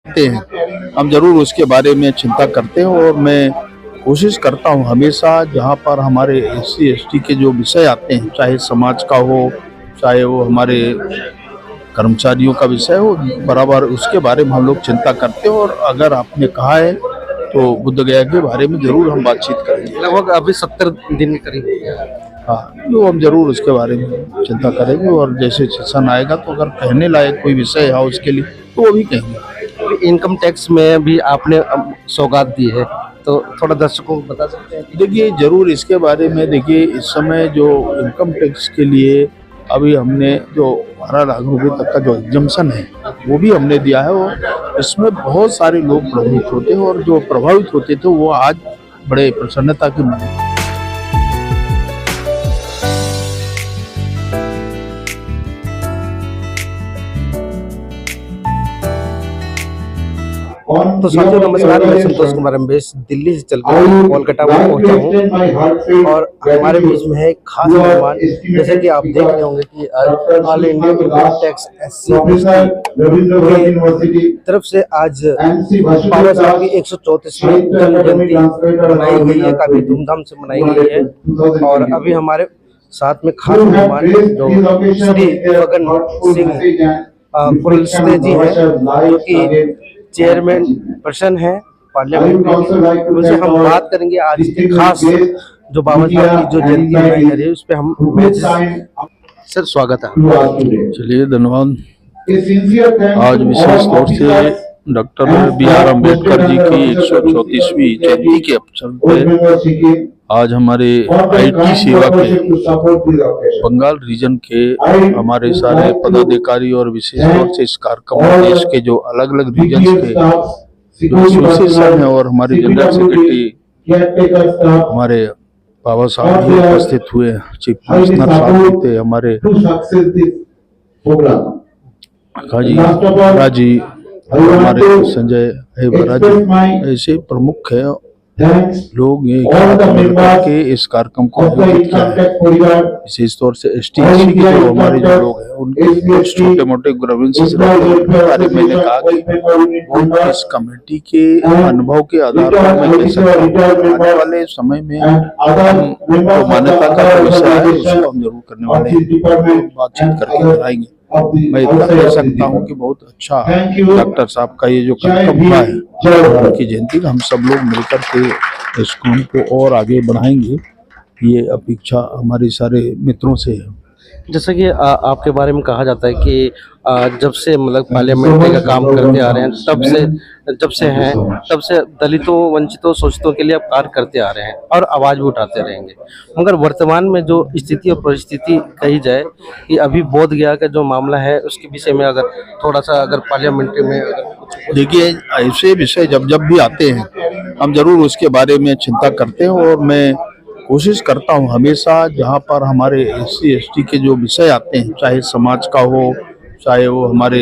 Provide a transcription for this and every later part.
करते हैं, हम ज़रूर उसके बारे में चिंता करते हैं और मैं कोशिश करता हूँ हमेशा जहाँ पर हमारे एससी एसटी के जो विषय आते हैं, चाहे समाज का हो, चाहे वो हमारे कर्मचारियों का विषय हो, बराबर उसके बारे में हम लोग चिंता करते हैं। और अगर आपने कहा है तो बुद्ध गया के बारे में ज़रूर हम बातचीत करेंगे। लगभग अभी 70 दिन के करीब। हाँ, तो हम ज़रूर उसके बारे में चिंता करेंगे और जैसे सेशन आएगा तो अगर कहने लायक कोई विषय है उसके लिए तो वो भी कहेंगे। इनकम टैक्स में भी आपने सौगात दी है, तो थोड़ा दर्शकों को बता सकते हैं? देखिए ज़रूर इसके बारे में, देखिए इस समय जो इनकम टैक्स के लिए अभी हमने जो 12 लाख रुपए तक का जो एग्जम्पशन है वो भी हमने दिया है। और इसमें बहुत सारे लोग प्रभावित होते हैं और जो प्रभावित होते थे वो आज बड़े प्रसन्नता की तो साथियों नमस्कार, मैं संतोष कुमार अम्बेश दिल्ली से चलकर कोलकाता में पहुंचा हूं और हमारे बीच में है एक खास मेहमान। जैसे कि आप देख रहे होंगे कि all India income tax SC की तरफ से आज बाबा साहब की 134वीं जन्म जयंती मनाई गई है, काफी धूमधाम से मनाई गई है। और अभी हमारे साथ में खास मेहमान जो श्री फगन सिंह कुलस्ते जी हैं, जो कि चेयरमैन पर्सन है पार्लियामेंट में, उनसे हम बात करेंगे आज के खास जो बाबा साहब की जो जयंती मनाई जा रही है उस पर हम। सर स्वागत है। चलिए धन्यवाद। आज विशेष तौर से डॉक्टर बी.आर. अम्बेडकर जी की 134वीं जयंती के अवसर पे आज हमारे आईटी सेवा के बंगाल रीजन के हमारे सारे पदाधिकारी और विशेष तौर से इस कार्यक्रम में देश के जो अलग अलग रीजन के जो एसोसिएशन है और हमारे जनरल सेक्रेटरी हमारे बाबा साहब भी उपस्थित हुए, चीफ कमिश्नर साहब भी थे, हमारे राजी हमारे संजय हेबराजी, ऐसे प्रमुख है लोग ये के इस कार्यक्रम को आयोजित किया है। विशेष तौर से एसटी के जो हमारे जो लोग हैं उनके छोटे मोटे ग्रीवेंसेस के बारे में मैंने कहा कि वो इस कमेटी के अनुभव के आधार पर मैं कह सकता हूं आने वाले समय में हम जो मान्यता का विषय है उसको हम जरूर करने वाले हैं, बातचीत करके कराएंगे। मैं इतना कह सकता हूँ कि बहुत अच्छा डॉक्टर साहब का ये जो कार्यक्रम हुआ है उनकी जयंती का हम सब लोग मिलकर के इस काम को और आगे बढ़ाएंगे, ये अपेक्षा हमारे सारे मित्रों से है। जैसा कि आपके बारे में कहा जाता है कि जब से मतलब पार्लियामेंट का काम करते आ रहे हैं तब से दलितों, वंचितों, शोषितों के लिए आप कार्य करते आ रहे हैं और आवाज भी उठाते रहेंगे। मगर वर्तमान में जो स्थिति और परिस्थिति कही जाए कि अभी बोध गया का जो मामला है उसके विषय में अगर थोड़ा सा अगर पार्लियामेंट में देखिए ऐसे विषय जब भी आते हैं हम जरूर उसके बारे में चिंता करते हैं और मैं कोशिश करता हूँ हमेशा जहाँ पर हमारे एससी एसटी के जो विषय आते हैं, चाहे समाज का हो, चाहे वो हमारे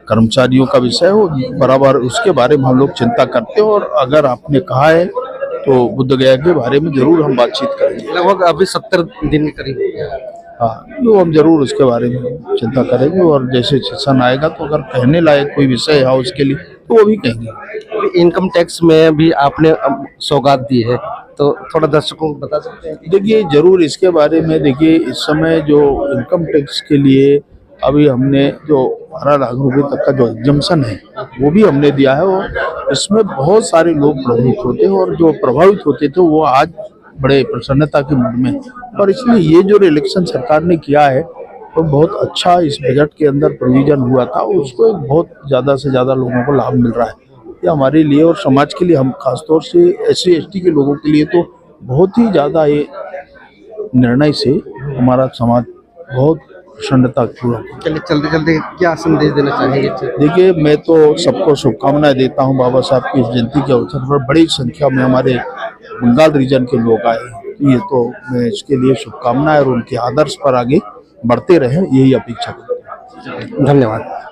कर्मचारियों का विषय हो, बराबर उसके बारे में हम लोग चिंता करते हैं। और अगर आपने कहा है तो बुद्ध गया के बारे में जरूर हम बातचीत करेंगे। लगभग अभी 70 दिन के करीब। हाँ, तो हम जरूर उसके बारे में चिंता करेंगे और जैसे सेशन आएगा तो अगर कहने लायक कोई विषय है उसके लिए तो वो भी कहेंगे। इनकम टैक्स में भी आपने सौगात दी है, तो थोड़ा दर्शकों को बता सकते हैं? देखिए ज़रूर इसके बारे में, देखिए इस समय जो इनकम टैक्स के लिए अभी हमने जो 12 लाख रुपए तक का जो एग्जम्पशन है वो भी हमने दिया है। और इसमें बहुत सारे लोग प्रभावित होते हैं और जो प्रभावित होते थे वो आज बड़े प्रसन्नता के मूड में। और इसलिए ये जो इलेक्शन सरकार ने किया है तो बहुत अच्छा इस बजट के अंदर प्रोविजन हुआ था, उसको बहुत ज़्यादा से ज़्यादा लोगों को लाभ मिल रहा है। ये हमारे लिए और समाज के लिए, हम खासतौर से एससी एसटी के लोगों के लिए तो बहुत ही ज़्यादा ये निर्णय से हमारा समाज बहुत प्रसन्नता पूरा। चलिए चलते चलते क्या संदेश देना चाहेंगे? देखिए मैं तो सबको शुभकामनाएं देता हूं बाबा साहब की इस जयंती के अवसर पर। बड़ी संख्या में हमारे बंगाल रीजन के लोग आए, ये तो मैं इसके लिए शुभकामनाएं और उनके आदर्श पर आगे बढ़ते रहे यही अपेक्षा करता हूँ। धन्यवाद।